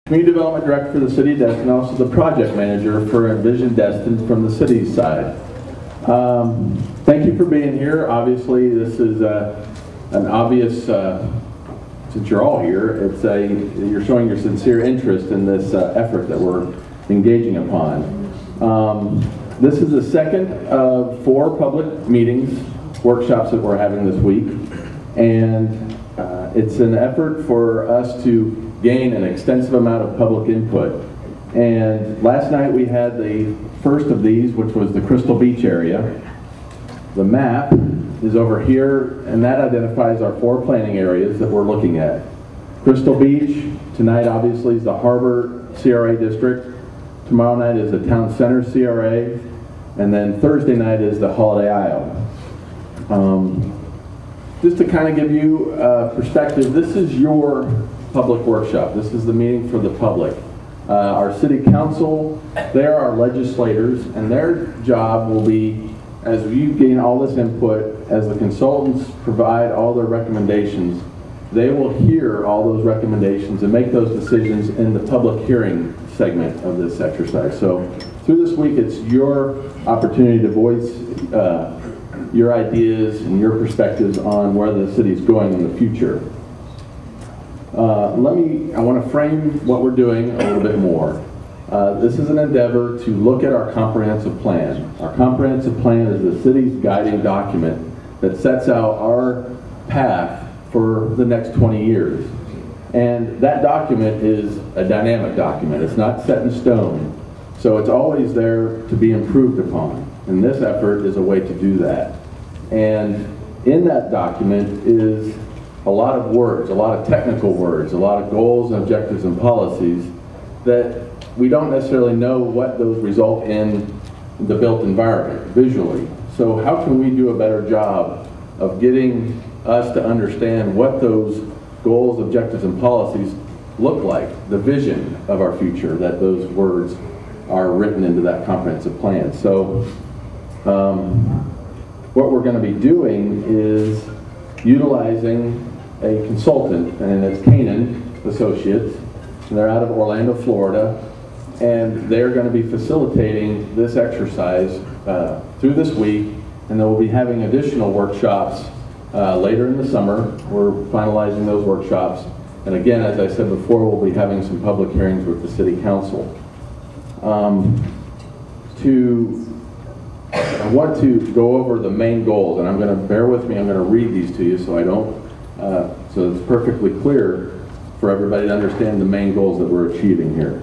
Community Development Director for the City of Destin, also the Project Manager for Envision Destin from the city's side. Thank you for being here. Obviously, this is an obvious, since you're all here, you're showing your sincere interest in this effort that we're engaging upon. This is the second of 4 public meetings, workshops that we're having this week, and it's an effort for us to gain an extensive amount of public input. And last night we had the first of these, which was the Crystal Beach area. The map is over here, and that identifies our 4 planning areas that we're looking at. Crystal Beach, tonight obviously is the Harbor CRA district. Tomorrow night is the Town Center CRA, and then Thursday night is the Holiday Isle. Just to kind of give you perspective, this is your public workshop. This is the meeting for the public. Our city council, they're our legislators, and their job will be, as you gain all this input, as the consultants provide all their recommendations, they will hear all those recommendations and make those decisions in the public hearing segment of this exercise. So through this week, it's your opportunity to voice your ideas and your perspectives on where the city is going in the future. I want to frame what we're doing a little bit more. This is an endeavor to look at our comprehensive plan. Our comprehensive plan is the city's guiding document that sets out our path for the next 20 years. And that document is a dynamic document. It's not set in stone. So it's always there to be improved upon. And this effort is a way to do that. And in that document is a lot of words, a lot of technical words, a lot of goals, objectives, and policies that we don't necessarily know what those result in the built environment visually. So how can we do a better job of getting us to understand what those goals, objectives, and policies look like, the vision of our future, that those words are written into that comprehensive plan. So what we're going to be doing is utilizing a consultant, and it's Canin Associates, and they're out of Orlando, Florida, and they're going to be facilitating this exercise through this week, and then we'll be having additional workshops later in the summer. We're finalizing those workshops, and again, as I said before, we'll be having some public hearings with the City Council. I want to go over the main goals, and I'm going to, bear with me, I'm going to read these to you so I don't, so it's perfectly clear for everybody to understand the main goals that we're achieving here.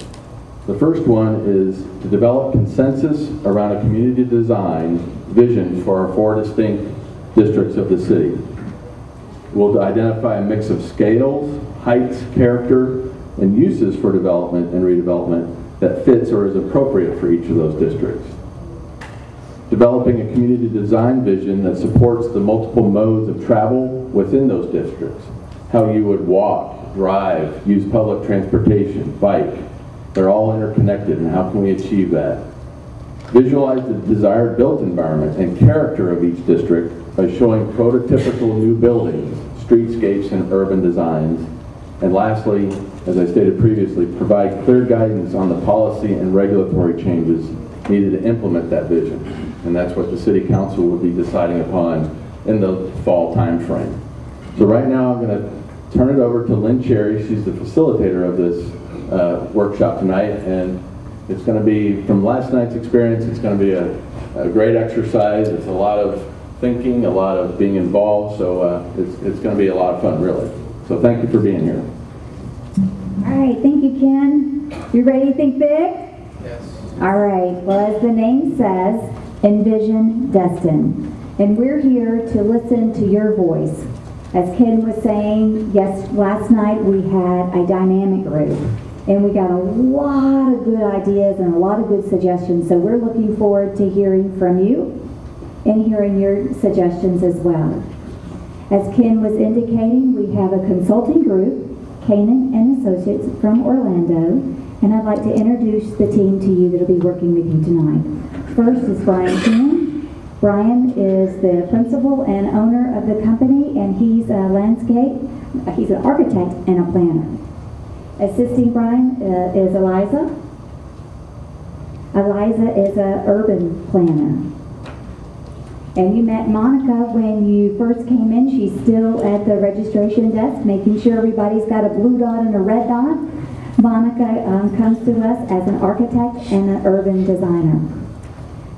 The first one is to develop consensus around a community design vision for our 4 distinct districts of the city. We'll identify a mix of scales, heights, character, and uses for development and redevelopment that fits or is appropriate for each of those districts. Developing a community design vision that supports the multiple modes of travel within those districts. How you would walk, drive, use public transportation, bike. They're all interconnected, and how can we achieve that? Visualize the desired built environment and character of each district by showing prototypical new buildings, streetscapes, and urban designs. And lastly, as I stated previously, provide clear guidance on the policy and regulatory changes needed to implement that vision. And that's what the City Council will be deciding upon in the fall time frame. So right now I'm going to turn it over to Lynn Cherry. She's the facilitator of this workshop tonight, and it's going to be, from last night's experience, it's going to be a great exercise. It's a lot of thinking, a lot of being involved, so it's going to be a lot of fun, really. So thank you for being here. All right, thank you, Ken. You ready to think big? Yes. All right, well, as the name says, Envision Destin. And we're here to listen to your voice. As Ken was saying, yes, last night we had a dynamic group, and we got a lot of good ideas and a lot of good suggestions. So we're looking forward to hearing from you and hearing your suggestions as well. As Ken was indicating, we have a consulting group, Canin Associates from Orlando, and I'd like to introduce the team to you that will be working with you tonight. First is Brian Canin. Brian is the principal and owner of the company, and he's an architect and a planner. Assisting Brian is Eliza. Eliza is an urban planner. And you met Monica when you first came in. She's still at the registration desk, making sure everybody's got a blue dot and a red dot. Monica comes to us as an architect and an urban designer.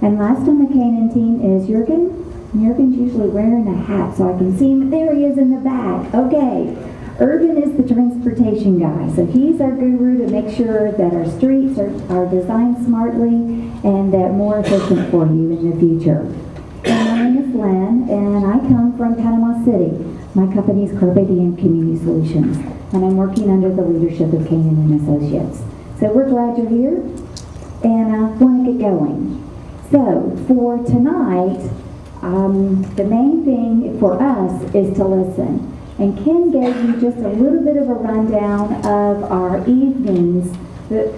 And last on the Canin team is Jurgen. Jurgen's usually wearing a hat so I can see him. There he is in the back. Okay. Urban is the transportation guy. So he's our guru to make sure that our streets are designed smartly and that more efficient for you in the future. And my name is Lynn, and I come from Panama City. My company is Envision Community Solutions, and I'm working under the leadership of Canin Associates. So we're glad you're here, and want to get going. So for tonight, the main thing for us is to listen. And Ken gave you just a little bit of a rundown of our evenings. The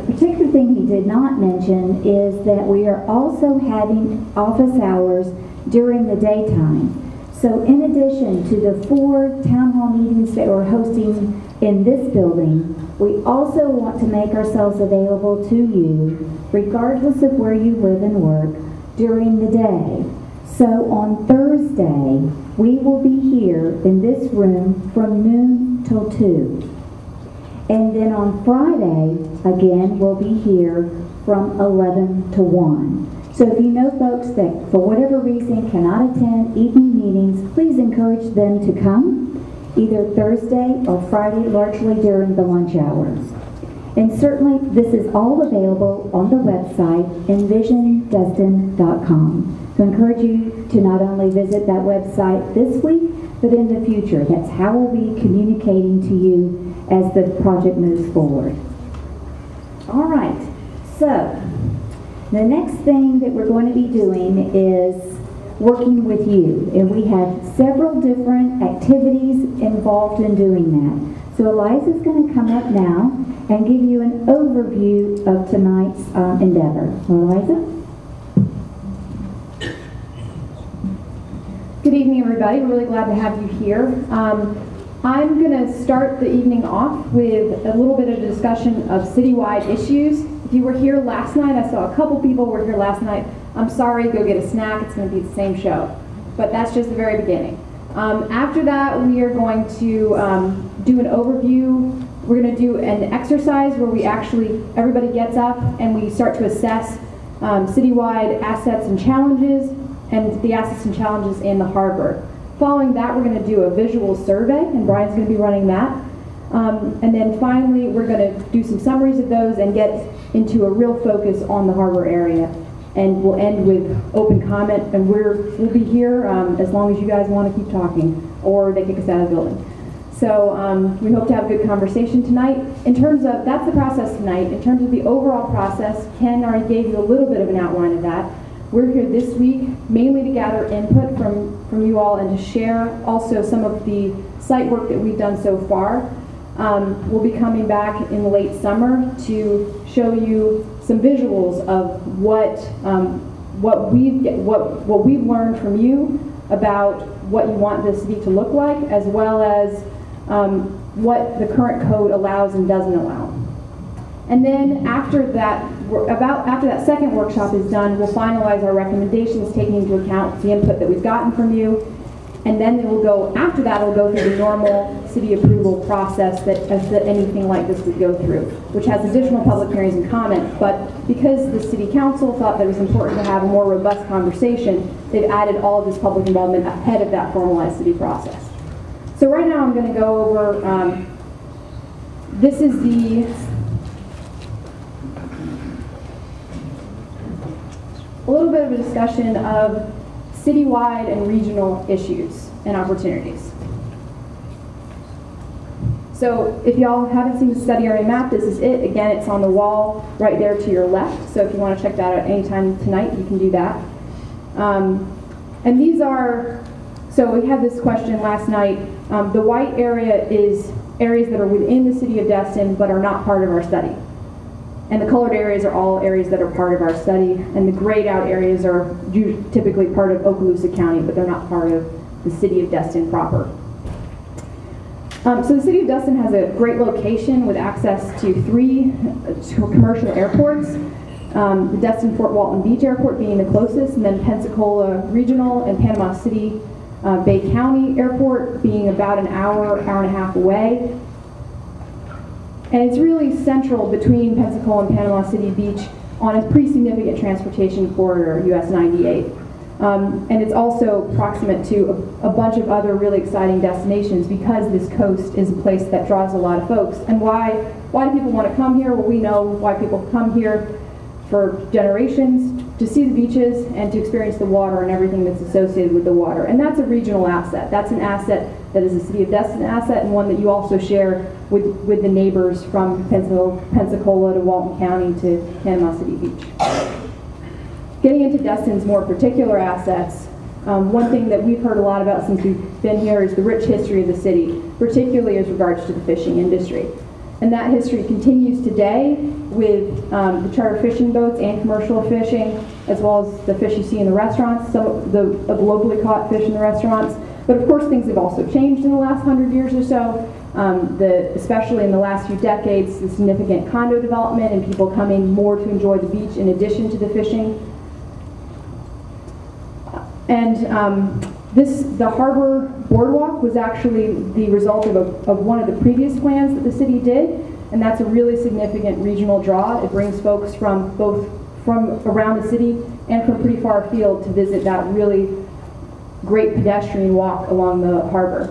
particular thing he did not mention is that we are also having office hours during the daytime. So in addition to the 4 town hall meetings that we're hosting in this building, we also want to make ourselves available to you, regardless of where you live and work, during the day. So on Thursday, we will be here in this room from noon till 2. And then on Friday, again, we'll be here from 11 to 1. So if you know folks that for whatever reason cannot attend evening meetings, please encourage them to come either Thursday or Friday, largely during the lunch hours. And certainly this is all available on the website, envisiondestin.com. So I encourage you to not only visit that website this week, but in the future. That's how we'll be communicating to you as the project moves forward. All right, so the next thing that we're going to be doing is working with you. And we have several different activities involved in doing that. So Eliza's going to come up now and give you an overview of tonight's endeavor. Eliza? Good evening, everybody. We're really glad to have you here. I'm going to start the evening off with a little bit of a discussion of citywide issues. If you were here last night, I saw a couple people were here last night. I'm sorry, go get a snack. It's going to be the same show. But that's just the very beginning. After that, we are going to do an overview. We're going to do an exercise where we everybody gets up and we start to assess citywide assets and challenges, and the assets and challenges in the harbor. Following that, we're going to do a visual survey, and Brian's going to be running that. And then finally, we're going to do some summaries of those and get into a real focus on the harbor area. And we'll end with open comment, and we'll be here as long as you guys want to keep talking, or they kick us out of the building. So we hope to have a good conversation tonight. In terms of, that's the process tonight. In terms of the overall process, Ken already gave you a little bit of an outline of that. We're here this week mainly to gather input from you all and to share also some of the site work that we've done so far. We'll be coming back in the late summer to show you some visuals of what we've learned from you about what you want this city to look like, as well as what the current code allows and doesn't allow. And then after that second workshop is done, we'll finalize our recommendations, taking into account the input that we've gotten from you. And then after that, it'll go through the normal city approval process that anything like this would go through, which has additional public hearings and comment. But because the city council thought that it was important to have a more robust conversation, they've added all of this public involvement ahead of that formalized city process. So right now I'm going to go over, this is a little bit of a discussion of citywide and regional issues and opportunities. So if y'all haven't seen the study area map, this is it. Again, it's on the wall right there to your left. So if you want to check that out anytime tonight, you can do that. And these are, so we had this question last night. The white area is areas that are within the city of Destin but are not part of our study. And the colored areas are all areas that are part of our study, and the grayed out areas are typically part of Okaloosa County, but they're not part of the city of Destin proper. So the city of Destin has a great location with access to 3 commercial airports. The Destin Fort Walton Beach Airport being the closest, and then Pensacola Regional and Panama City Bay County Airport being about an hour, hour and a half away. And it's really central between Pensacola and Panama City Beach on a pretty significant transportation corridor, US 98. And it's also proximate to a bunch of other really exciting destinations because this coast is a place that draws a lot of folks. And why do people want to come here? Well, we know why people come here for generations, to see the beaches and to experience the water and everything that's associated with the water. And that's a regional asset. That's an asset that is a City of Destin asset, and one that you also share with the neighbors from Pensacola to Walton County to Panama City Beach. Getting into Destin's more particular assets, one thing that we've heard a lot about since we've been here is the rich history of the city, particularly as regards to the fishing industry. And that history continues today with the charter fishing boats and commercial fishing, as well as the fish you see in the restaurants, some of the locally caught fish in the restaurants. But of course, things have also changed in the last 100 years or so, especially in the last few decades, the significant condo development and people coming more to enjoy the beach in addition to the fishing. And the harbor boardwalk was actually the result of one of the previous plans that the city did, and that's a really significant regional draw. It brings folks from both from around the city and from pretty far afield to visit that really great pedestrian walk along the harbor.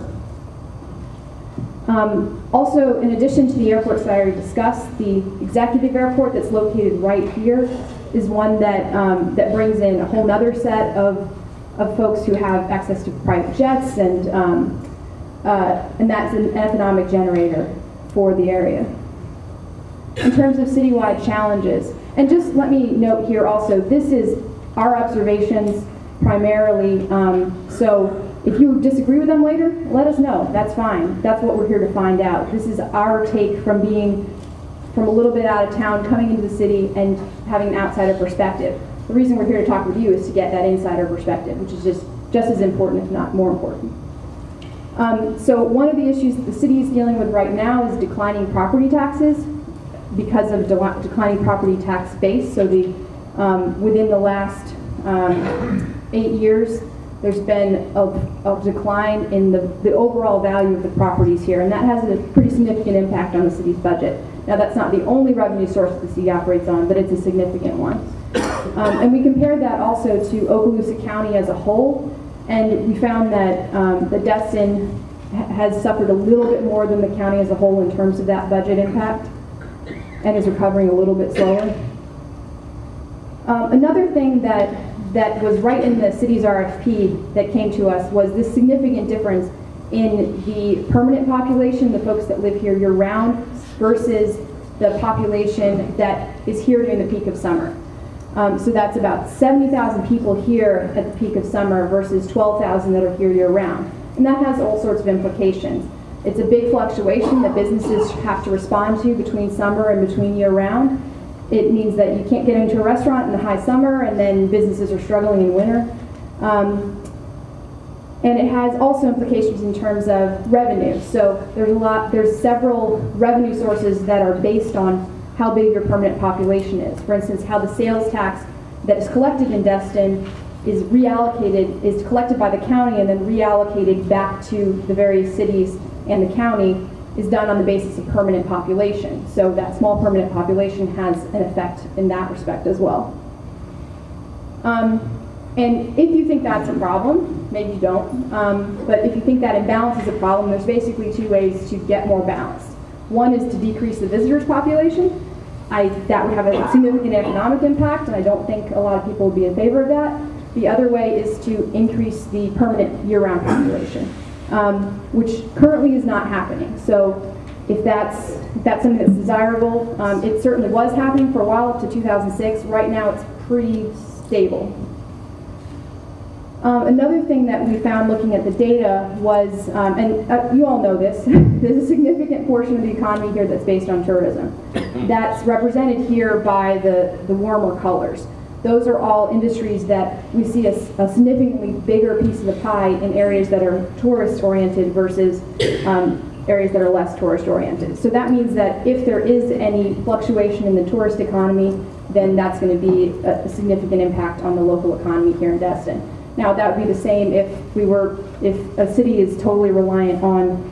Also, in addition to the airports that I already discussed, the executive airport that's located right here is one that, that brings in a whole other set of folks who have access to private jets, and that's an economic generator for the area. In terms of citywide challenges, and just let me note here also, this is our observations primarily, so if you disagree with them later, let us know, that's fine. That's what we're here to find out. This is our take from being from a little bit out of town, coming into the city and having an outsider perspective. The reason we're here to talk with you is to get that insider perspective, which is just as important, if not more important. So one of the issues that the city is dealing with right now is declining property taxes because of declining property tax base. So within the last 8 years, there's been a decline in the overall value of the properties here, and that has a pretty significant impact on the city's budget. Now, that's not the only revenue source that the city operates on, but it's a significant one. And we compared that also to Okaloosa County as a whole, and we found that the Destin has suffered a little bit more than the county as a whole in terms of that budget impact, and is recovering a little bit slower. Another thing that was right in the city's RFP that came to us was this significant difference in the permanent population, the folks that live here year-round, versus the population that is here during the peak of summer. So that's about 70,000 people here at the peak of summer versus 12,000 that are here year-round. And that has all sorts of implications. It's a big fluctuation that businesses have to respond to between summer and between year-round. It means that you can't get into a restaurant in the high summer, and then businesses are struggling in winter. And it has also implications in terms of revenue. So there's several revenue sources that are based on how big your permanent population is. For instance, how the sales tax that is collected in Destin is collected by the county and then reallocated back to the various cities and the county is done on the basis of permanent population. So that small permanent population has an effect in that respect as well. And if you think that's a problem, maybe you don't, but if you think that imbalance is a problem, there's basically 2 ways to get more balance. One is to decrease the visitors population. That would have a significant economic impact, and I don't think a lot of people would be in favor of that. The other way is to increase the permanent year-round population, which currently is not happening. So if that's something that's desirable, it certainly was happening for a while up to 2006. Right now it's pretty stable. Another thing that we found looking at the data was, and you all know this, there's a significant portion of the economy here that's based on tourism. That's represented here by the warmer colors. Those are all industries that we see a significantly bigger piece of the pie in areas that are tourist-oriented versus areas that are less tourist oriented. So that means that if there is any fluctuation in the tourist economy, then that's going to be a significant impact on the local economy here in Destin. Now that would be the same if a city is totally reliant on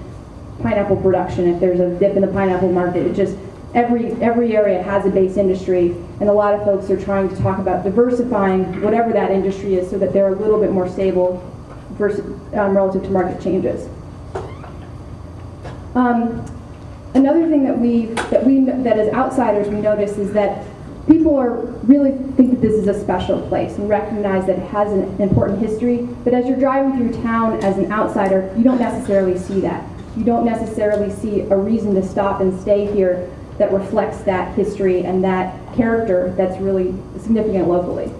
pineapple production. If there's a dip in the pineapple market, it just every area has a base industry, and a lot of folks are trying to talk about diversifying whatever that industry is so that they're a little bit more stable versus, relative to market changes. Another thing that as outsiders we notice is that people really think that this is a special place and recognize that it has an important history, but as you're driving through town as an outsider, you don't necessarily see that. You don't necessarily see a reason to stop and stay here that reflects that history and that character that's really significant locally.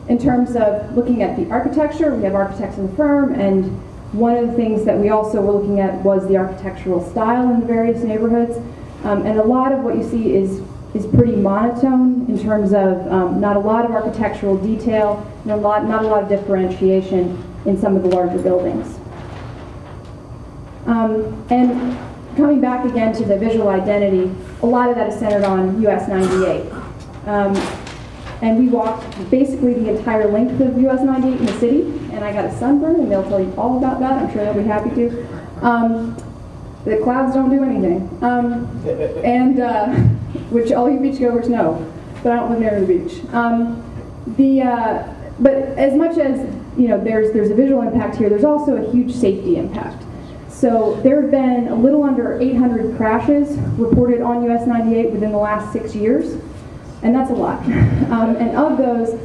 In terms of looking at the architecture, we have architects in the firm, and one of the things that we also were looking at was the architectural style in the various neighborhoods. And a lot of what you see is pretty monotone in terms of not a lot of architectural detail, not a lot of differentiation in some of the larger buildings. And coming back again to the visual identity, a lot of that is centered on US 98. And we walked basically the entire length of US 98 in the city, and I got a sunburn, and they'll tell you all about that. I'm sure they'll be happy to. The clouds don't do anything. Which all you beachgoers know, but I don't live near the beach. But as much as there's a visual impact here, there's also a huge safety impact. So there have been a little under 800 crashes reported on US 98 within the last 6 years, and that's a lot. And of those,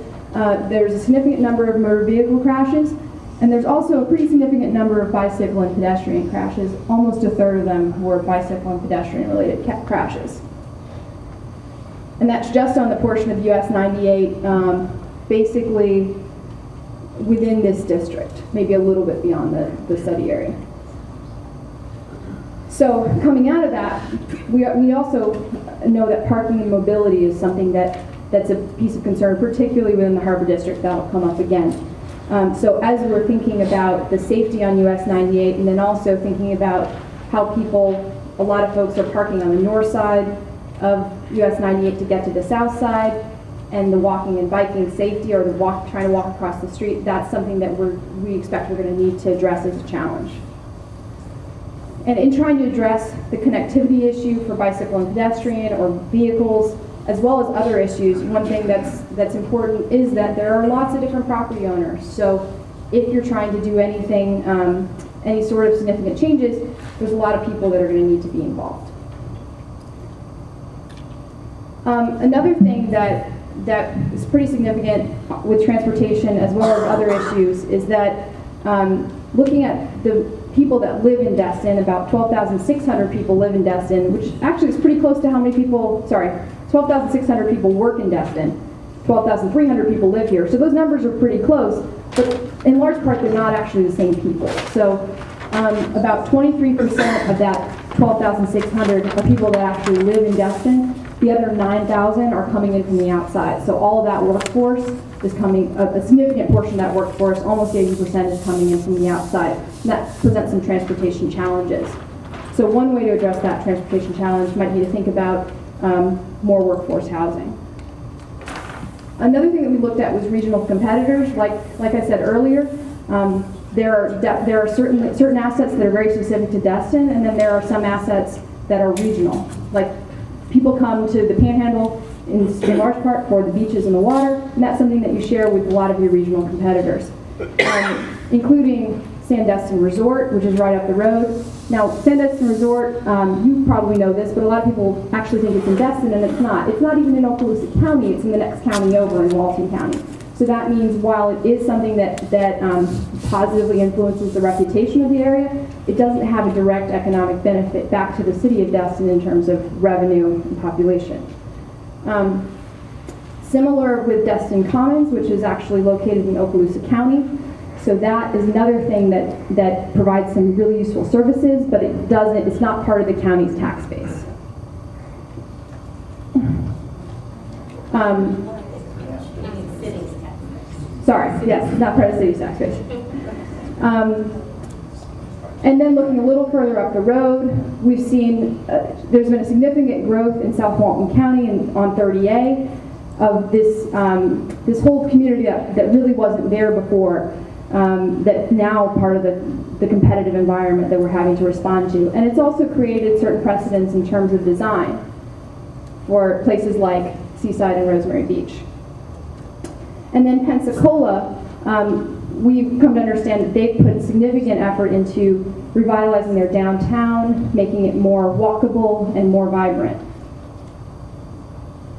there's a significant number of motor vehicle crashes, and there's also a pretty significant number of bicycle and pedestrian crashes. Almost a third of them were bicycle and pedestrian related crashes. And that's just on the portion of US 98, basically within this district, maybe a little bit beyond the study area. So coming out of that, we also know that parking and mobility is something that's a piece of concern, particularly within the Harbor District. That'll come up again. So as we're thinking about the safety on US 98, and then also thinking about how a lot of folks are parking on the north side of US 98 to get to the south side, and the walking and biking safety, or trying to walk across the street, that's something that we expect we're going to need to address as a challenge. And in trying to address the connectivity issue for bicycle and pedestrian or vehicles, as well as other issues, one thing that's important is that there are lots of different property owners. So if you're trying to do anything, any sort of significant changes, there's a lot of people that are going to need to be involved. Another thing that is pretty significant with transportation as well as other issues is that looking at the people that live in Destin, about 12,600 people live in Destin, which actually is pretty close to how many people, 12,600 people work in Destin. 12,300 people live here. So those numbers are pretty close, but in large part they're not actually the same people. So about 23% of that 12,600 are people that actually live in Destin. The other 9,000 are coming in from the outside. So all of that workforce is coming, a significant portion of that workforce, almost 80%, is coming in from the outside. And that presents some transportation challenges. So one way to address that transportation challenge might be to think about more workforce housing. Another thing that we looked at was regional competitors. Like I said earlier, there are certain assets that are very specific to Destin, and then there are some assets that are regional. Like people come to the Panhandle in large part for the beaches and the water, and that's something that you share with a lot of your regional competitors, including Destin Resort, which is right up the road. Now, Destin Resort, you probably know this, but a lot of people actually think it's in Destin, and it's not. It's not even in Okaloosa County. It's in the next county over in Walton County. So that means while it is something that positively influences the reputation of the area, it doesn't have a direct economic benefit back to the city of Destin in terms of revenue and population. Similar with Destin Commons, which is actually located in Okaloosa County. So that is another thing that provides some really useful services, but it's not part of the county's tax base. Sorry, yes, not part of the city's tax base. And then looking a little further up the road, we've seen there's been a significant growth in South Walton County and on 30A of this this whole community that really wasn't there before, that's now part of the competitive environment that we're having to respond to. And it's also created certain precedents in terms of design for places like Seaside and Rosemary Beach. And then Pensacola, we've come to understand that they've put significant effort into revitalizing their downtown, making it more walkable and more vibrant.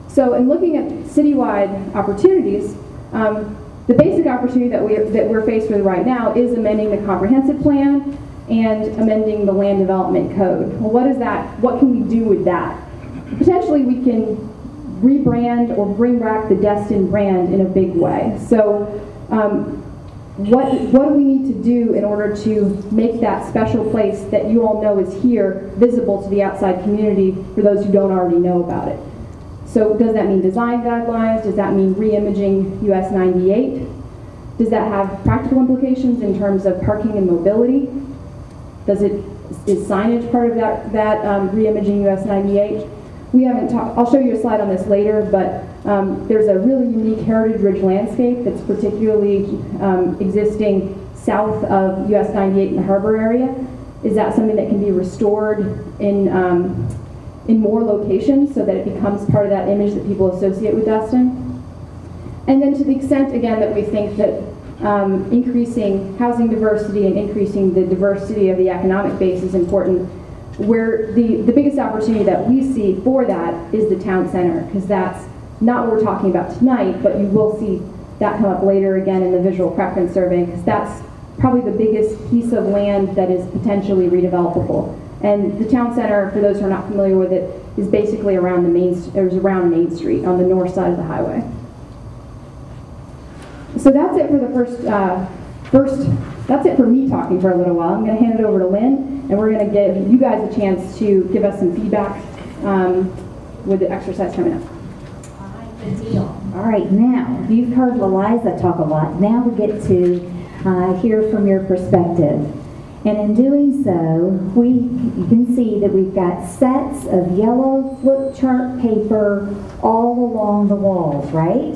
So in looking at citywide opportunities, the basic opportunity that we're faced with right now is amending the comprehensive plan and amending the land development code. Well, what is that? What can we do with that? Potentially we can rebrand or bring back the Destin brand in a big way. So what do we need to do in order to make that special place that you all know is here visible to the outside community for those who don't already know about it? So does that mean design guidelines? Does that mean re-imaging US 98? Does that have practical implications in terms of parking and mobility? Is signage part of that re-imaging US 98? We haven't talked, I'll show you a slide on this later, but there's a really unique Heritage Ridge landscape that's particularly existing south of US 98 in the harbor area. Is that something that can be restored in more locations so that it becomes part of that image that people associate with Destin? And then to the extent, again, that we think that increasing housing diversity and increasing the diversity of the economic base is important, where the biggest opportunity that we see for that is the town center, because that's not what we're talking about tonight, but you will see that come up later again in the visual preference survey, because that's probably the biggest piece of land that is potentially redevelopable. And the town center, for those who are not familiar with it, is basically around Main Street on the north side of the highway. So that's it for the that's it for me talking for a little while. I'm going to hand it over to Lynn, and we're going to give you guys a chance to give us some feedback with the exercise coming up. All right, good deal. All right, now, you've heard Eliza talk a lot. Now we get to hear from your perspective. And in doing so, you can see that we've got sets of yellow flip chart paper all along the walls, right?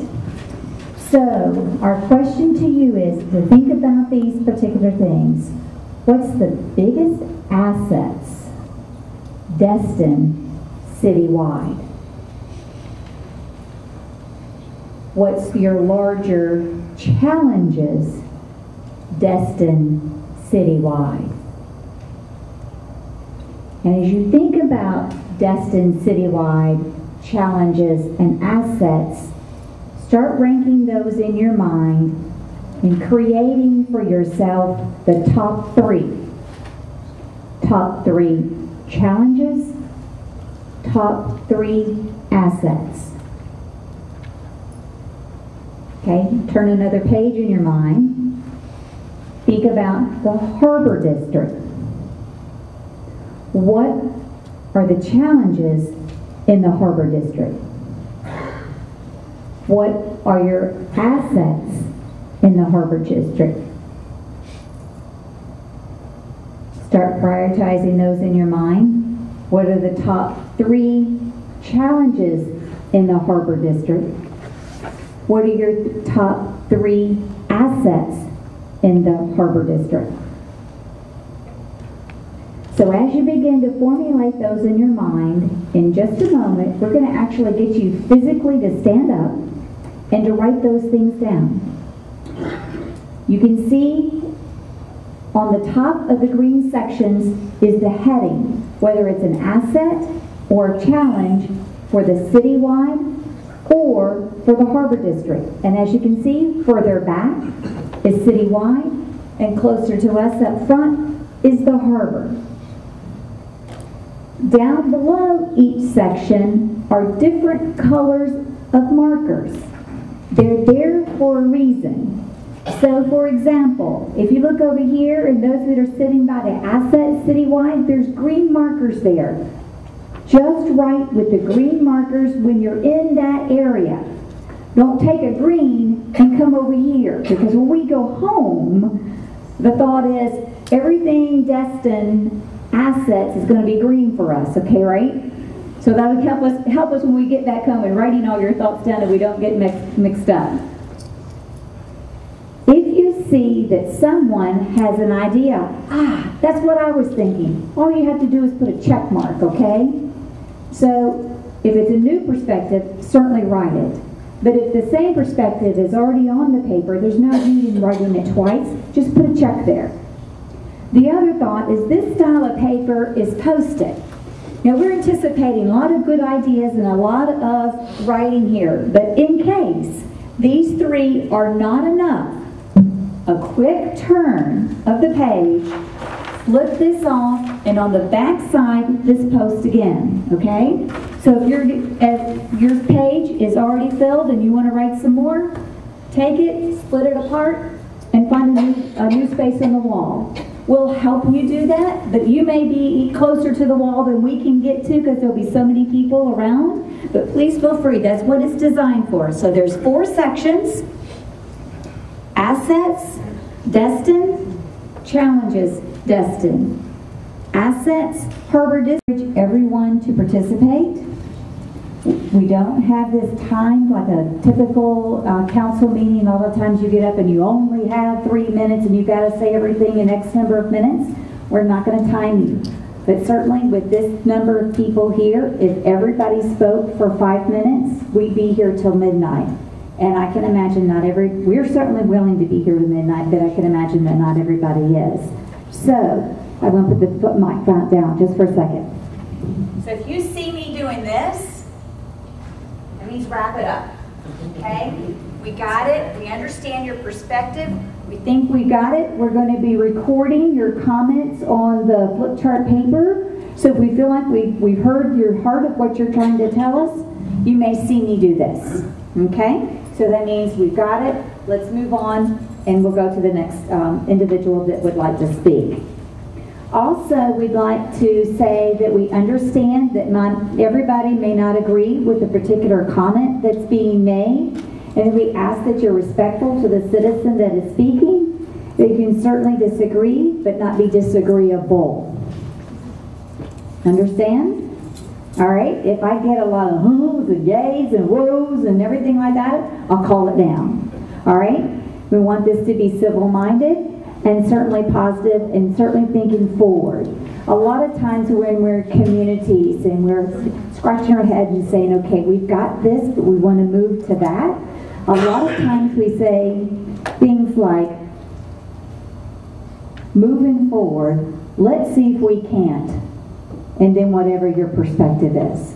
So, our question to you is to think about these particular things. What's the biggest assets Destin citywide? What's your larger challenges Destin citywide? And as you think about Destin citywide challenges and assets, start ranking those in your mind and creating for yourself the top three. Top three challenges, top three assets. Okay, turn another page in your mind. Think about the Harbor District. What are the challenges in the Harbor District? What are your assets in the Harbor District? Start prioritizing those in your mind. What are the top three challenges in the Harbor District? What are your top three assets in the Harbor District? So as you begin to formulate those in your mind, in just a moment, we're going to actually get you physically to stand up and to write those things down. You can see on the top of the green sections is the heading, whether it's an asset or a challenge for the citywide or for the Harbor District. And as you can see, further back is citywide, and closer to us up front is the harbor. Down below each section are different colors of markers. They're there for a reason. So for example, if you look over here and those that are sitting by the asset citywide, there's green markers there. Just write with the green markers when you're in that area. Don't take a green and come over here, because when we go home, The thought is everything Destin assets is going to be green for us, okay, right? So that would help us when we get back home and writing all your thoughts down and we don't get mixed up. If you see that someone has an idea, that's what I was thinking, all you have to do is put a check mark, okay? So if it's a new perspective, certainly write it. But if the same perspective is already on the paper, there's no need in writing it twice, just put a check there. The other thought is this style of paper is Post-it. Now we're anticipating a lot of good ideas and a lot of writing here, but in case these three are not enough, a quick turn of the page, flip this off, and on the back side, this post again, okay? So if your page is already filled and you want to write some more, take it, split it apart, and find a new space on the wall. We'll help you do that, but you may be closer to the wall than we can get to because there'll be so many people around, but please feel free. That's what it's designed for. So there's 4 sections: Assets, Destin, Challenges, Destin. Assets, Harbor District, everyone to participate. We don't have this time like a typical council meeting. All the times you get up and you only have 3 minutes and you've got to say everything in X number of minutes. We're not going to time you. But certainly with this number of people here, if everybody spoke for 5 minutes, we'd be here till midnight. And I can imagine we're certainly willing to be here to midnight, but I can imagine that not everybody is. So, I'm going to put the mic down just for a second. So if you see me doing this, that means wrap it up, okay? We got it, we understand your perspective, we think we got it. We're going to be recording your comments on the flip chart paper. So if we feel like we've heard your heart of what you're trying to tell us, you may see me do this, okay? So that means we've got it. Let's move on, and we'll go to the next individual that would like to speak. Also, we'd like to say that we understand that everybody may not agree with a particular comment that's being made, and we ask that you're respectful to the citizen that is speaking. That you can certainly disagree, but not be disagreeable. Understand? All right, if I get a lot of who's and yays and woes and everything like that, I'll call it down. All right? We want this to be civil-minded and certainly positive and certainly thinking forward. A lot of times when we're communities and we're scratching our head and saying, okay, we've got this, but we want to move to that, a lot of times we say things like, moving forward, let's see if we can't. And then whatever your perspective is.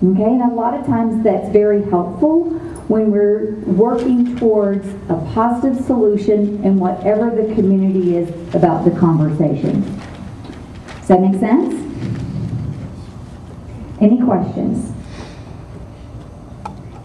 Okay, and a lot of times that's very helpful when we're working towards a positive solution in whatever the community is about the conversation. Does that make sense? Any questions?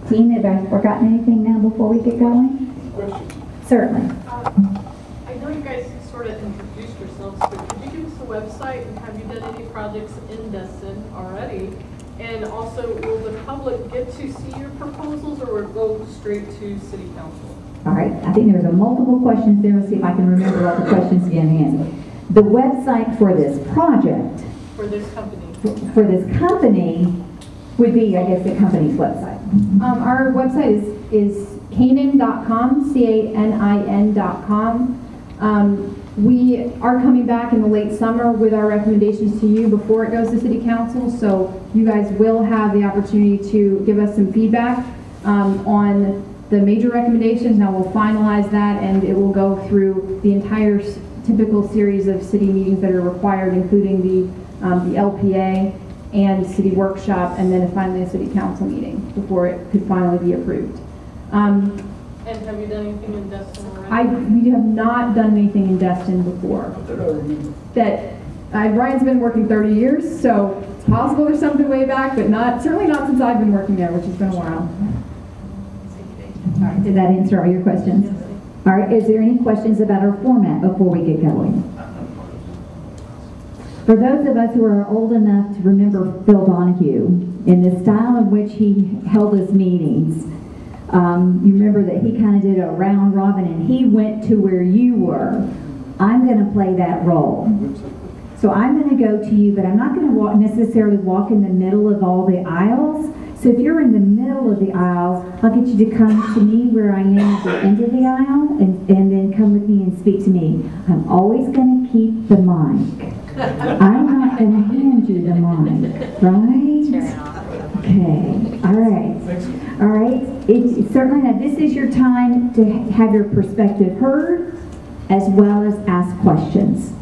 Team, have I forgotten anything now before we get going? Question. Certainly. I know you guys sort of introduced yourselves, but could you give us a website, and have you done any projects in Destin already? And also, will the public get to see your proposals, or will it go straight to City Council? All right, I think there's a multiple questions there. Let's see if I can remember all the questions again. The website for this project, For this company? for this company, would be, I guess, the company's website. Our website is canin.com, canin.com. We are coming back in the late summer with our recommendations to you before it goes to City Council, so you guys will have the opportunity to give us some feedback on the major recommendations. Now we'll finalize that, and it will go through the entire typical series of city meetings that are required, including the LPA and city workshop, and then finally a City Council meeting before it could finally be approved. And have you done anything in Destin already? We have not done anything in Destin before. Ryan's been working 30 years, so it's possible there's something way back, but certainly not since I've been working there, which has been a while. All right, did that answer all your questions? All right, is there any questions about our format before we get going? For those of us who are old enough to remember Phil Donahue, in the style in which he held his meetings, you remember that he kind of did a round robin and he went to where you were. I'm going to play that role. So I'm going to go to you, but I'm not going to necessarily walk in the middle of all the aisles. So if you're in the middle of the aisle, I'll get you to come to me where I am at the end of the aisle, and then come with me and speak to me. I'm always going to keep the mic. I'm not going to hand you the mic, right? Okay, all right. All right, it's certainly now this is your time to have your perspective heard, as well as ask questions.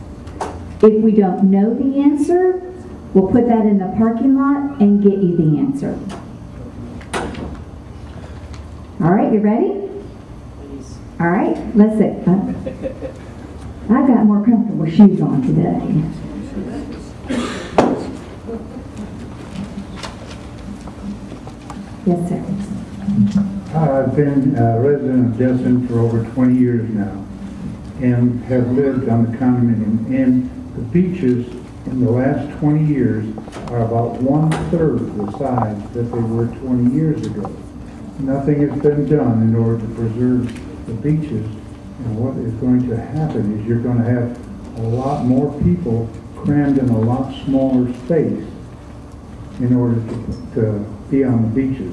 If we don't know the answer, we'll put that in the parking lot and get you the answer. All right, you ready? All right, let's see. I've got more comfortable shoes on today. Yes, sir. I've been a resident of Destin for over 20 years now and have lived on the condominium. And the beaches in the last 20 years are about 1/3 the size that they were 20 years ago. Nothing has been done in order to preserve the beaches. And what is going to happen is you're going to have a lot more people crammed in a lot smaller space in order to be on the beaches.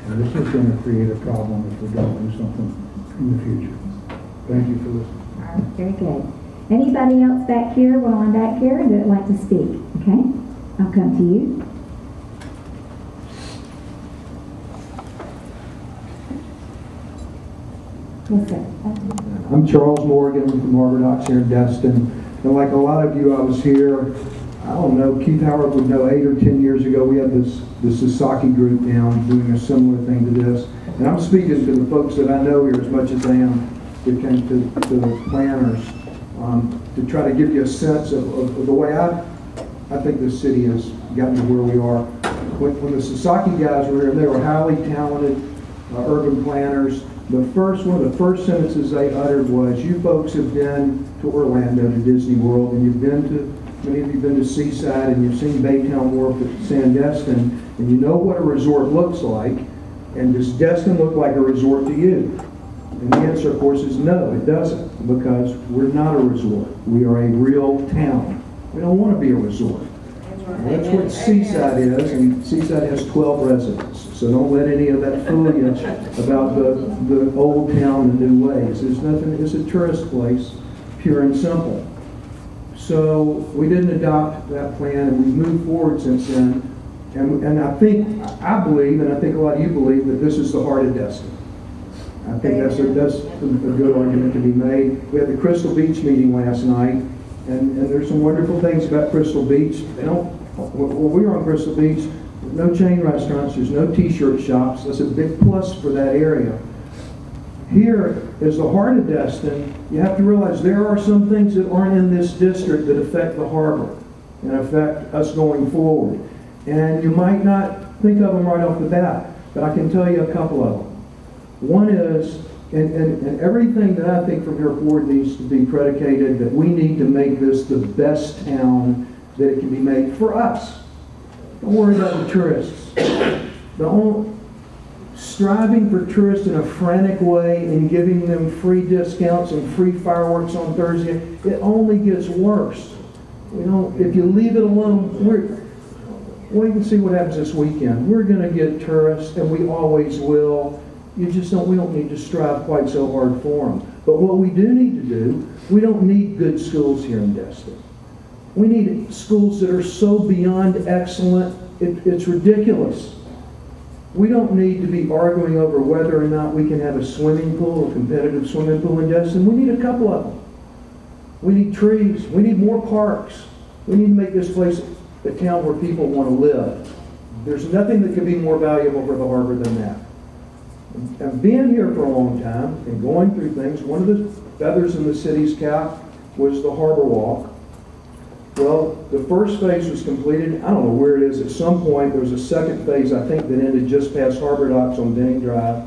And this is going to create a problem if we don't do something in the future. Thank you for listening. All right, very good. Anybody else back here, while I'm back here, that would like to speak? Okay, I'll come to you. Yes, sir. I'm Charles Morgan from Harbor Docks here in Destin. And like a lot of you, I was here, I don't know, Keith Howard would know 8 or 10 years ago, we had this Sasaki group down doing a similar thing to this. And I'm speaking to the folks that I know here as much as I am that came to the planners to try to give you a sense of the way I think this city has gotten to where we are. When the Sasaki guys were here, they were highly talented urban planners. One of the first sentences they uttered was, you folks have been to Orlando, to Disney World, and many of you have been to Seaside, and you've seen Baytown Wharf at Destin, and you know what a resort looks like, and does Destin look like a resort to you? And the answer, of course, is no, it doesn't, because we're not a resort. We are a real town. We don't want to be a resort. Well, that's what Seaside is, and Seaside has 12 residents. So don't let any of that fool you about the old town and new ways. There's nothing, it's a tourist place, pure and simple. So we didn't adopt that plan, and we've moved forward since then. And I believe, and I think a lot of you believe, that this is the heart of Destin. I think that's a good argument to be made. We had the Crystal Beach meeting last night, and there's some wonderful things about Crystal Beach. When we were on Crystal Beach, no chain restaurants, there's no t-shirt shops. That's a big plus for that area. Here is the heart of Destin. You have to realize there are some things that aren't in this district that affect the harbor and affect us going forward. And you might not think of them right off the bat, but I can tell you a couple of them. One is, and everything that I think from here forward needs to be predicated that we need to make this the best town that it can be made for us. Don't worry about the tourists. Striving for tourists in a frantic way and giving them free discounts and free fireworks on Thursday, it only gets worse. If you leave it alone, wait and see what happens this weekend. We're going to get tourists, and we always will. We don't need to strive quite so hard for them. But what we do need to do, we don't need good schools here in Destin. We need schools that are so beyond excellent, it's ridiculous. We don't need to be arguing over whether or not we can have a swimming pool, a competitive swimming pool in Destin. We need a couple of them. We need trees. We need more parks. We need to make this place a town where people want to live. There's nothing that could be more valuable for the harbor than that. And being here for a long time and going through things, one of the feathers in the city's cap was the Harbor Walk. Well, the first phase was completed. I don't know where it is. At some point, there was a second phase, I think, that ended just past Harbor Docks on Denning Drive.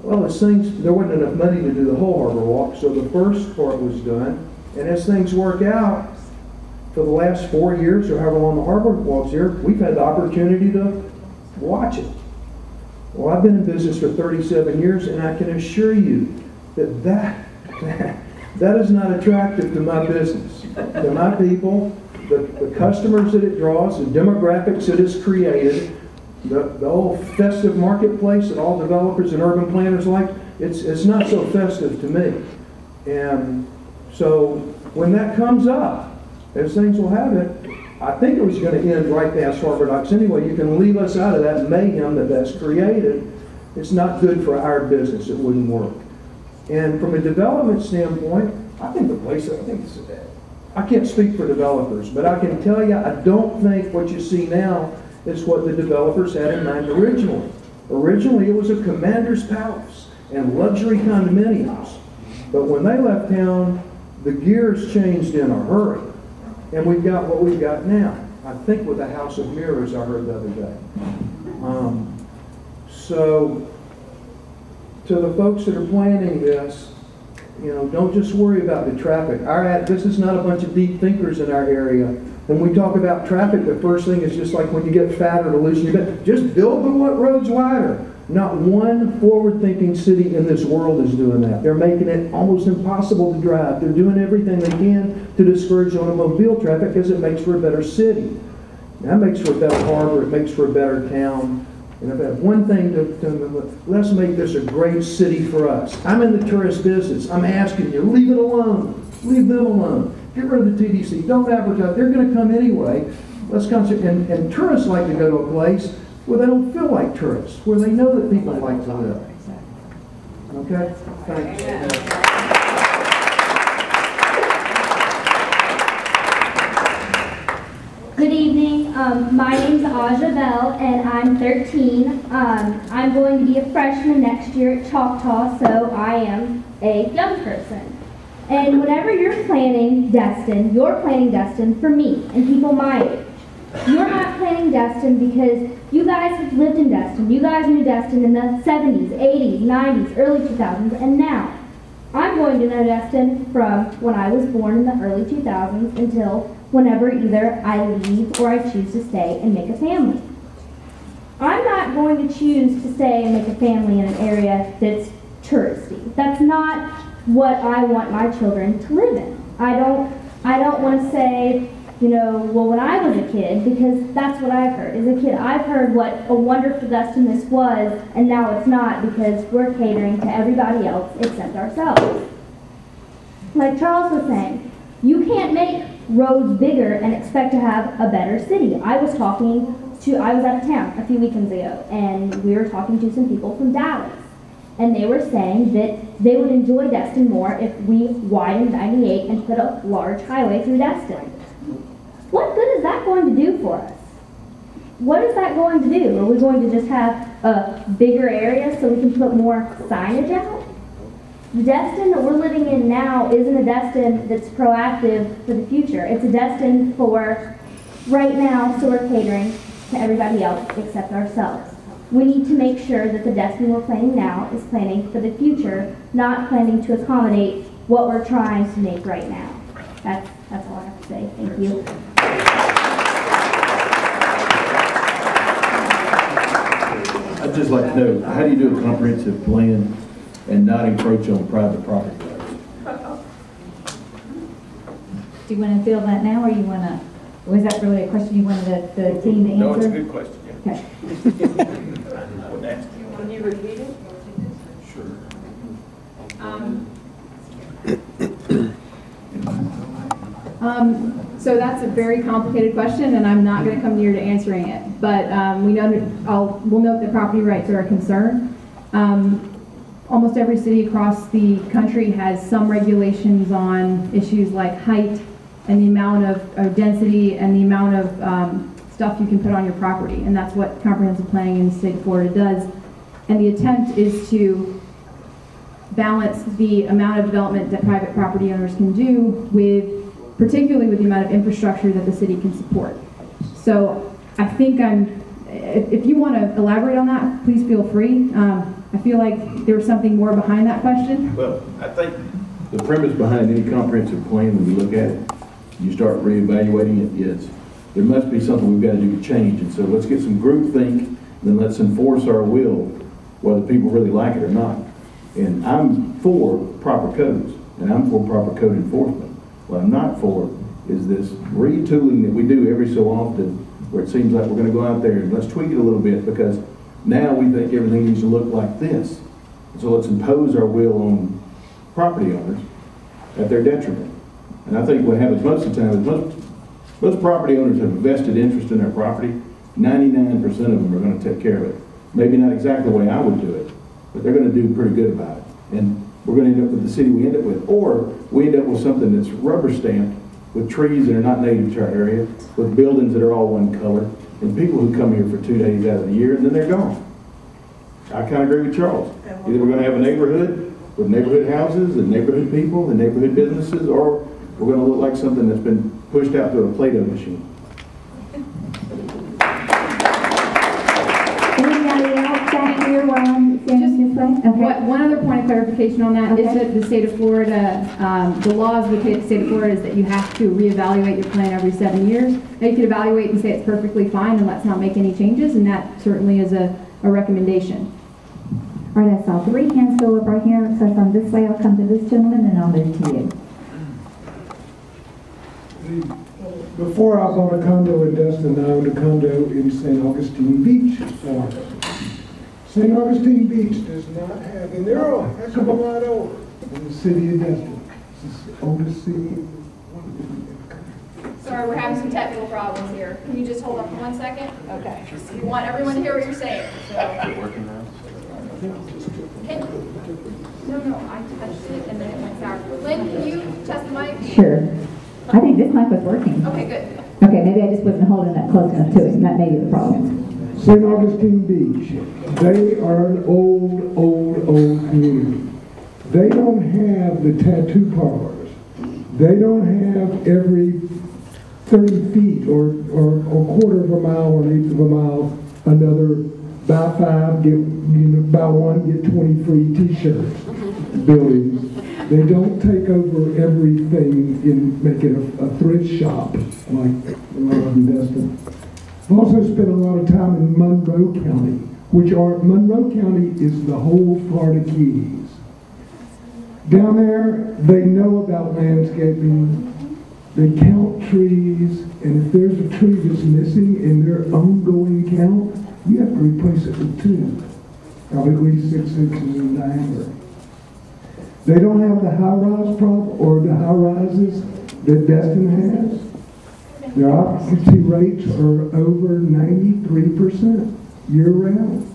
Well, there wasn't enough money to do the whole Harbor Walk, so the first part was done. And as things work out, for the last 4 years, or however long the Harbor Walk's here, we've had the opportunity to watch it. Well, I've been in business for 37 years, and I can assure you that That is not attractive to my business, to my people, the customers that it draws, the demographics that it's created, the old festive marketplace that all developers and urban planners like, it's not so festive to me. And so when that comes up, as things will have it, I think it was going to end right past Harbor Docks anyway. You can leave us out of that mayhem that's created. It's not good for our business. It wouldn't work. And from a development standpoint, I think the place, I can't speak for developers, but I can tell you, I don't think what you see now is what the developers had in mind originally. Originally, it was a commander's palace and luxury condominiums. But when they left town, the gears changed in a hurry. And we've got what we've got now. I think with the House of Mirrors I heard the other day. So, to the folks that are planning this, you know, don't just worry about the traffic. This is not a bunch of deep thinkers in our area. When we talk about traffic, the first thing is just like when you get fatter to loosen your bed. Just build the roads wider. Not one forward-thinking city in this world is doing that. They're making it almost impossible to drive. They're doing everything they can to discourage automobile traffic because it makes for a better city. That makes for a better harbor. It makes for a better town. And if I have one thing let's make this a great city for us. I'm in the tourist business. I'm asking you, leave it alone. Leave them alone. Get rid of the TDC. Don't advertise. They're going to come anyway. Let's concentrate. And tourists like to go to a place where they don't feel like tourists, where they know that people like to live. Okay? Thanks. Good evening. My name's Aja Bell, and I'm 13. I'm going to be a freshman next year at Choctaw, so I am a young person. And whenever you're planning Destin for me and people my age. You're not planning Destin because you guys have lived in Destin. You guys knew Destin in the 70s, 80s, 90s, early 2000s, and now. I'm going to know Destin from when I was born in the early 2000s until whenever either I leave or I choose to stay and make a family. I'm not going to choose to stay and make a family in an area that's touristy. That's not what I want my children to live in. I don't want to say, you know, well, when I was a kid, because that's what I've heard. As a kid, I've heard what a wonderful Destin this was, and now it's not because we're catering to everybody else except ourselves. Like Charles was saying, you can't make roads bigger and expect to have a better city. I was out of town a few weekends ago, and we were talking to some people from Dallas. And they were saying that they would enjoy Destin more if we widened 98 and put a large highway through Destin. What good is that going to do for us? What is that going to do? Are we going to just have a bigger area so we can put more signage out? The Destin that we're living in now isn't a Destin that's proactive for the future. It's a Destin for right now, so we're catering to everybody else except ourselves. We need to make sure that the Destin we're planning now is planning for the future, not planning to accommodate what we're trying to make right now. That's all I have to say. Thank you. I'd just like to know, how do you do a comprehensive plan and not encroach on private property rights? Do you want to field that now, or you want to, was that really a question you wanted the team to answer? No, it's a good question. Yeah. Okay. Can you repeat it? Sure. So that's a very complicated question, and I'm not going to come near to answering it. But we'll note that property rights are a concern. Almost every city across the country has some regulations on issues like height and the amount of density and the amount of stuff you can put on your property, and that's what comprehensive planning in the state of Florida does. And the attempt is to balance the amount of development that private property owners can do particularly with the amount of infrastructure that the city can support. So I think if you want to elaborate on that, please feel free. I feel like there was something more behind that question. Well, I think the premise behind any comprehensive plan, when you look at it, you start reevaluating it, yes, there must be something we've got to do to change. And so let's get some groupthink, then let's enforce our will, whether people really like it or not. And I'm for proper codes. and I'm for proper code enforcement. What I'm not for is this retooling that we do every so often, where it seems like we're gonna go out there and let's tweak it a little bit, because now we think everything needs to look like this. So let's impose our will on property owners at their detriment. And I think what happens most of the time is most property owners have a vested interest in their property. 99% of them are going to take care of it. Maybe not exactly the way I would do it, but they're going to do pretty good about it. And we're going to end up with the city we end up with. Or we end up with something that's rubber stamped with trees that are not native to our area, with buildings that are all one color, and people who come here for 2 days out of the year and then they're gone. I kind of agree with Charles. Either we're going to have a neighborhood with neighborhood houses and neighborhood people and neighborhood businesses, or we're going to look like something that's been pushed out to a Play-Doh machine. Anybody else back here while I'm standing this way? Okay. One other point of clarification on that is that the state of Florida, the laws of the state of Florida is that you have to reevaluate your plan every 7 years. Now you could evaluate and say it's perfectly fine and let's not make any changes, and that certainly is a recommendation. All right, I saw 3 hands go up right here, so from this way I'll come to this gentleman and I'll move to you. Before I bought a condo in Destin, I owned a condo in St. Augustine Beach, Florida. St. Augustine Beach does not have, and they're all a heck of a lot older than the city of Destin. It's the oldest city in the country. Sorry, we're having some technical problems here. Can you just hold on for 1 second? Okay. We want everyone to hear what you're saying. So. No, I touched it and then it went sour. Lynn, can you test the mic? Sure. I think this mic was working. Okay, good. Okay, maybe I just wasn't holding that close enough to it. That may be the problem. St. Augustine Beach, they are an old community. They don't have the tattoo parlors. They don't have every 30 feet or quarter of a mile or an eighth of a mile another buy 5, buy 1, get 20 free t-shirts buildings. They don't take over everything in making a thrift shop like a lot of Destin. I've also spent a lot of time in Monroe County, Monroe County is the whole Florida Keys. Down there, they know about landscaping, they count trees, and if there's a tree that's missing in their ongoing count, you have to replace it with 2, probably at least 6 inches in diameter. They don't have the high-rise problem or the high-rises that Destin has. Their occupancy rates are over 93% year-round.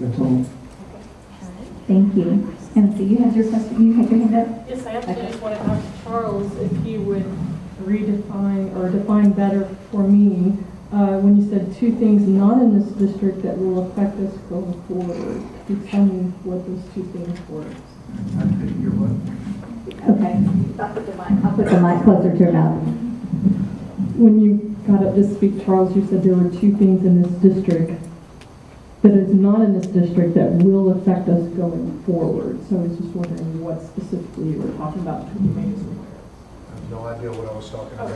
That's all. Thank you. And so you had your question, you had your hand up? Yes, I actually just wanted to ask Charles if he would redefine or define better for me when you said 2 things not in this district that will affect us going forward. Could you tell me what those 2 things were? Okay. I'll put the mic closer to your mouth. When you got up to speak, Charles, you said there were 2 things in this district that is not in this district that will affect us going forward. So I was just wondering what specifically you were talking about. Could you make us aware? I have no idea what I was talking about.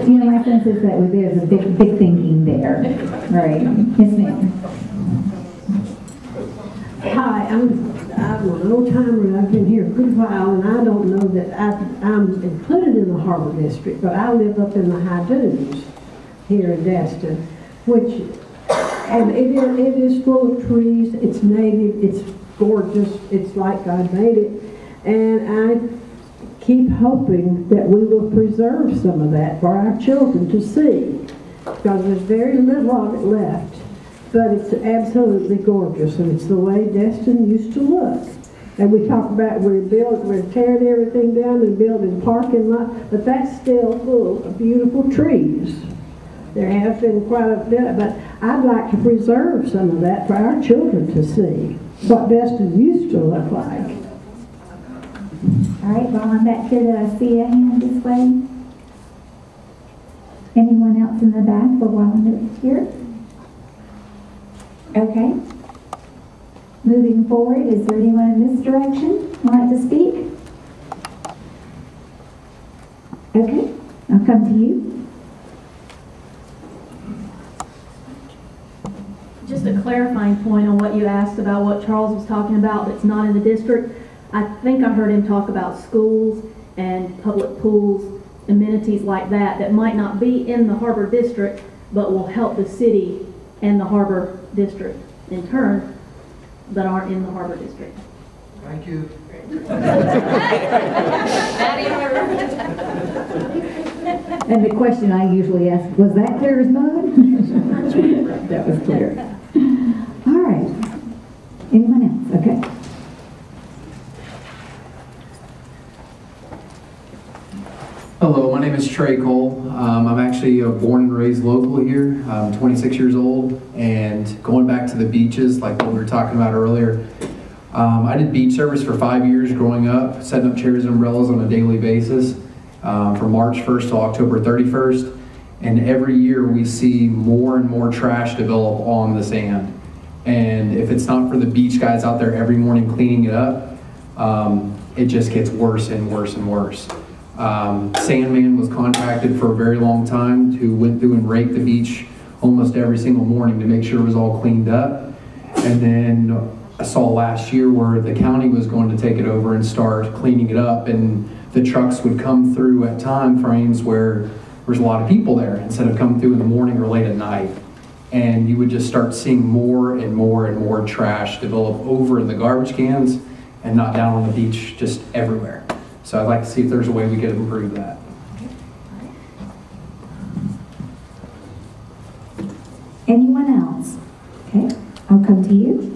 Yeah, my sense is that there's a big thinking there. Right. Yes, ma'am. Hi, I'm an old timer. I've been here a good while, and I don't know that I'm included in the Harbor District, but I live up in the high dunes here in Destin, and it is full of trees. It's native. It's gorgeous. It's like God made it, and I keep hoping that we will preserve some of that for our children to see, because there's very little of it left. But it's absolutely gorgeous, and it's the way Destin used to look. And we talk about we're tearing everything down and building parking lot, but that's still full of beautiful trees. There have been quite a bit, but I'd like to preserve some of that for our children to see what Destin used to look like. All right, while I'm back here, did I see a hand this way? Anyone else in the back for while I'm here? Okay. Moving forward, is there anyone in this direction who'd like to speak? Okay, I'll come to you. just a clarifying point on what you asked about what Charles was talking about that's not in the district. I think I heard him talk about schools and public pools, amenities like that, that might not be in the Harbor District, but will help the city and the Harbor District in turn, that aren't in the Harbor District. Thank you. And the question I usually ask, was that clear as mud? That was clear. All right. Anyone else? Okay. Hello, my name is Trey Cole. I'm actually born and raised local here. I'm 26 years old, and going back to the beaches, like what we were talking about earlier, I did beach service for 5 years growing up, setting up chairs and umbrellas on a daily basis from March 1st to October 31st. And every year we see more and more trash develop on the sand. And if it's not for the beach guys out there every morning cleaning it up, it just gets worse and worse and worse. Sandman was contracted for a very long time who went through and raked the beach almost every single morning to make sure it was all cleaned up. And then I saw last year where the county was going to take it over and start cleaning it up, and the trucks would come through at time frames where there's a lot of people there instead of coming through in the morning or late at night. And you would just start seeing more and more and more trash develop over in the garbage cans and not down on the beach, just everywhere. So I'd like to see if there's a way we could improve that. Anyone else? Okay, I'll come to you.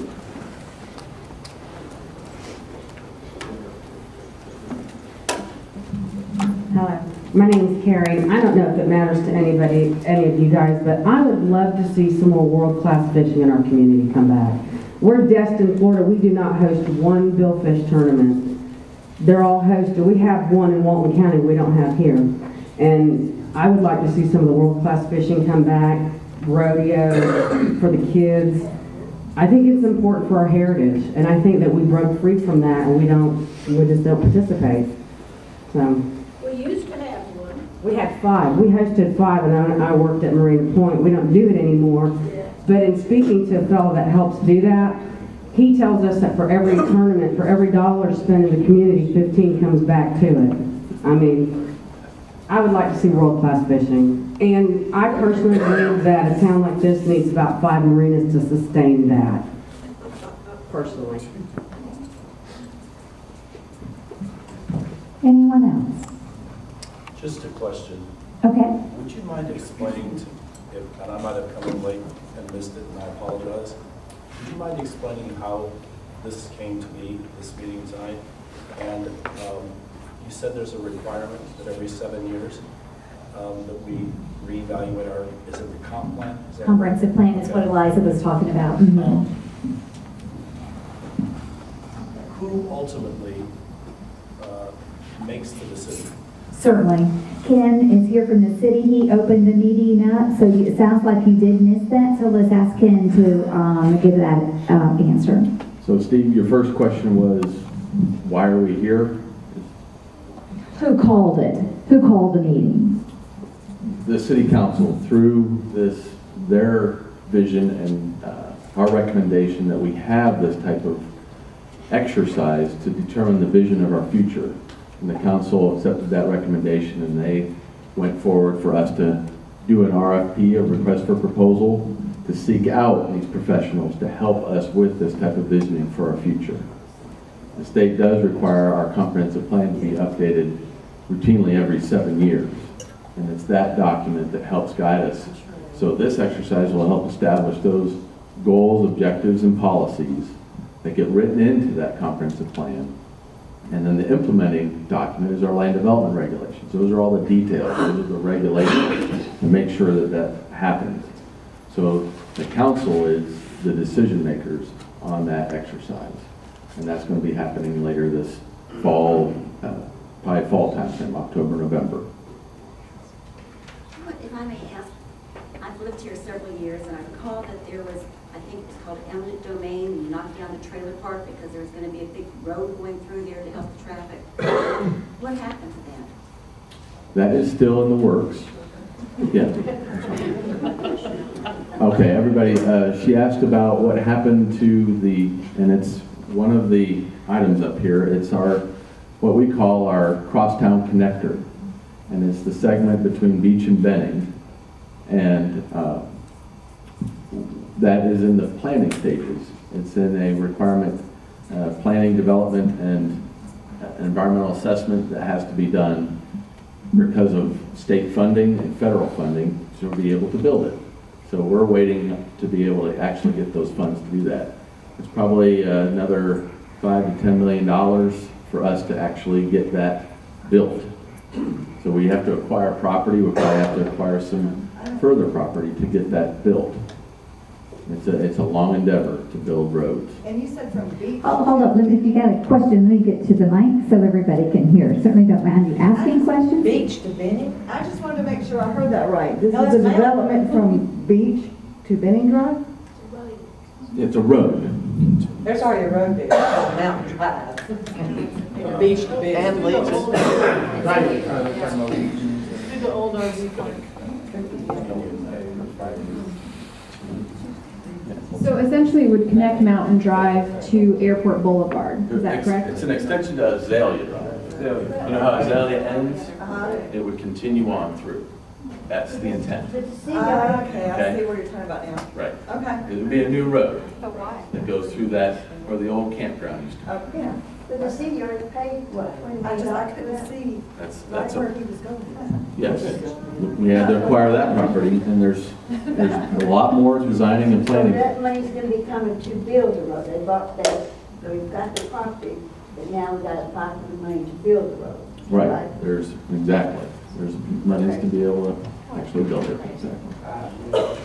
Hello, my name is Carrie. I don't know if it matters to anybody, any of you guys, but I would love to see some more world-class fishing in our community come back. We're in Destin, Florida. We do not host one billfish tournament. They're all hosted. We have one in Walton County we don't have here. And I would like to see some of the world-class fishing come back, rodeo for the kids. I think it's important for our heritage, and I think that we broke free from that and we just don't participate. So. We used to have one. We had 5. We hosted 5, and I worked at Marina Point. We don't do it anymore. But in speaking to a fellow that helps do that, he tells us that for every tournament, for every dollar spent in the community, 15 comes back to it. I mean, I would like to see world-class fishing. And I personally believe that a town like this needs about 5 marinas to sustain that, personally. Anyone else? Just a question. Okay. Would you mind explaining to, and I might have come in late and missed it, and I apologize. Would you mind explaining how this came to be, this meeting tonight? And you said there's a requirement that every 7 years that we reevaluate our, is it the comp plan? Comprehensive plan is what Eliza was talking about. Who ultimately makes the decision? Certainly. Ken is here from the city. He opened the meeting up, so it sounds like you did miss that. So let's ask Ken to give that answer. So Steve, your first question was, why are we here? Who called it? Who called the meeting? The city council, through their vision and our recommendation that we have this type of exercise to determine the vision of our future. And the council accepted that recommendation, and they went forward for us to do an RFP, a request for proposal, to seek out these professionals to help us with this type of visioning for our future. The state does require our comprehensive plan to be updated routinely every 7 years, and it's that document that helps guide us. So this exercise will help establish those goals, objectives, and policies that get written into that comprehensive plan. And then the implementing document is our land development regulations. Those are all the details, those are the regulations to make sure that that happens. So the council is the decision makers on that exercise. And that's going to be happening later this fall, probably fall timeframe, October, November. If I may ask, I've lived here several years, and I recall that there was, I think it was called eminent domain, and you knocked down the trailer park because there was going to be a big road going through there to help the traffic. What happened to that? That is still in the works. Yeah. Okay, everybody, she asked about what happened to the, and it's one of the items up here, it's our, what we call our crosstown connector. And it's the segment between Beach and Benning. And that is in the planning stages. It's in a requirement, planning, development, and environmental assessment that has to be done because of state funding and federal funding to be able to build it. So we're waiting to be able to actually get those funds to do that. It's probably another $5 to $10 million for us to actually get that built. So we have to acquire property, we probably have to acquire some further property to get that built. It's a long endeavor to build roads. And you said from beach? Oh, hold up, if you got a question, let me get to the mic so everybody can hear. Certainly don't mind you asking questions. Beach to Benning? I just wanted to make sure I heard that right. This is a development from Beach to Benning Drive? It's a road. There's already a road there, it's called Mountain Drive. Beach to Benning. And Legion. Do the old RV park. So essentially it would connect Mountain Drive to Airport Boulevard, is that correct? It's an extension to Azalea Drive. You know how Azalea ends? It would continue on through. That's the intent. Okay, I see what you're talking about now. Right. Okay. It would be a new road But why? that goes through that, where the old campground used to be. Yeah. But the city already paid, what, I couldn't see That's where a, he was going. yes. We had to acquire that property, and there's a lot more designing and So planning. that money's gonna be coming to build the road. They bought that, so we've got the property, but now we got to apply for the money to build the road. Right, there's monies to be able to actually build it, exactly.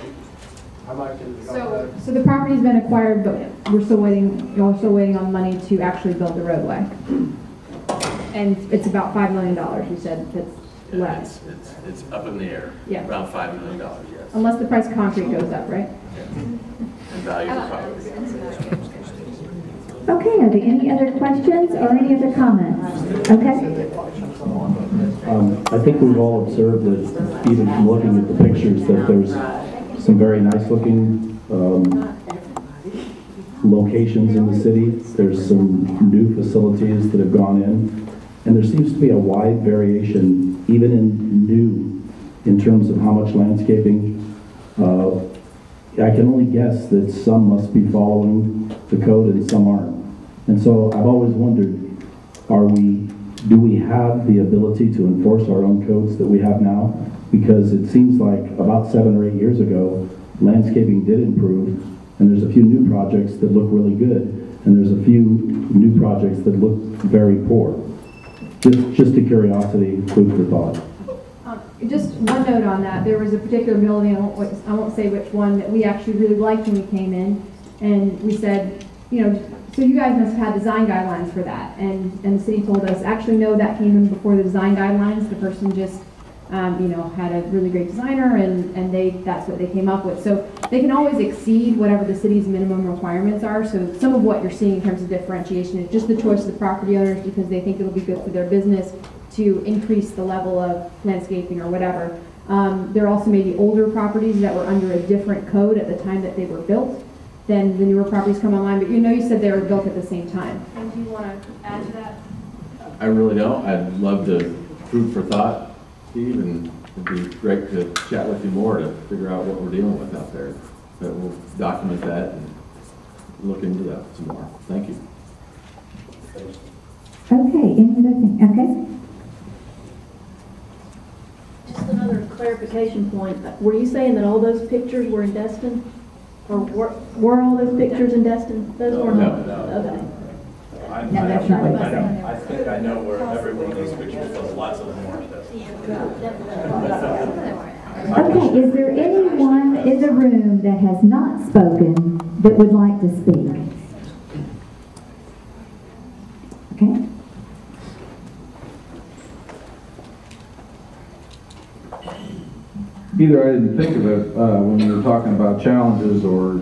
So the property's been acquired, but we're still waiting, you're still waiting on money to actually build the roadway. And it's about $5 million, you said, that's left. It's up in the air. Yeah. Around $5 million, yes. Unless the price of concrete goes up, right? And value of property. Okay, are there any other questions or any other comments? Okay. I think we've all observed that, even from looking at the pictures, that there's some very nice looking locations in the city. There's some new facilities that have gone in, and there seems to be a wide variation, even in new, in terms of how much landscaping. I can only guess that some must be following the code and some aren't. And so I've always wondered, do we have the ability to enforce our own codes that we have now? Because it seems like about 7 or 8 years ago, landscaping did improve, and there's a few new projects that look really good, and there's a few new projects that look very poor. Just a curiosity, food for thought. Just one note on that, there was a particular building, I won't say which one, that we actually really liked when we came in, and we said, so you guys must have had design guidelines for that, and the city told us, actually no, that came in before the design guidelines, the person just, had a really great designer, and that's what they came up with. So they can always exceed whatever the city's minimum requirements are, so some of what you're seeing in terms of differentiation is just the choice of the property owners because they think it'll be good for their business to increase the level of landscaping or whatever. There also may be older properties that were under a different code at the time that they were built. Then the newer properties come online, but you said they were built at the same time. And do you want to add to that? I really don't. I'd love to food for thought, Steve, and it'd be great to chat with you more to figure out what we're dealing with out there. But we'll document that and look into that some more. Thank you. Okay, any other thing? Okay. Just another clarification point. Were you saying that all those pictures were in Destin? Or were all those pictures in Destin? Those were not? No. Okay. No, that's not what I said. I think I know where every one of these pictures was. Lots of them were in Destin. Okay, is there anyone in the room that has not spoken that would like to speak? Okay. Either I didn't think of it when we were talking about challenges, or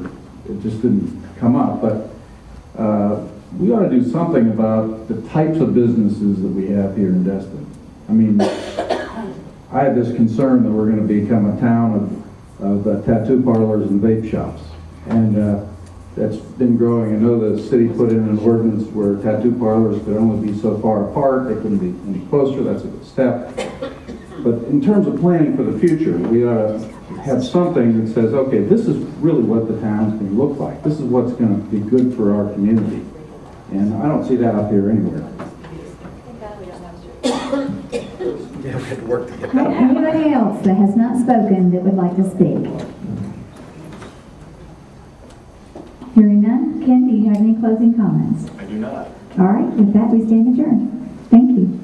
it just didn't come up, but we ought to do something about the types of businesses that we have here in Destin. I mean, I have this concern that we're going to become a town of tattoo parlors and vape shops. And that's been growing. I know the city put in an ordinance where tattoo parlors could only be so far apart. They couldn't be any closer. That's a good step. But in terms of planning for the future, we ought to have something that says, okay, this is really what the town's going to look like. This is what's going to be good for our community. And I don't see that up here anywhere. Yeah, we had to work to get that. Anybody else that has not spoken that would like to speak? Hearing none. Ken, do you have any closing comments? I do not. All right, with that, we stand adjourned. Thank you.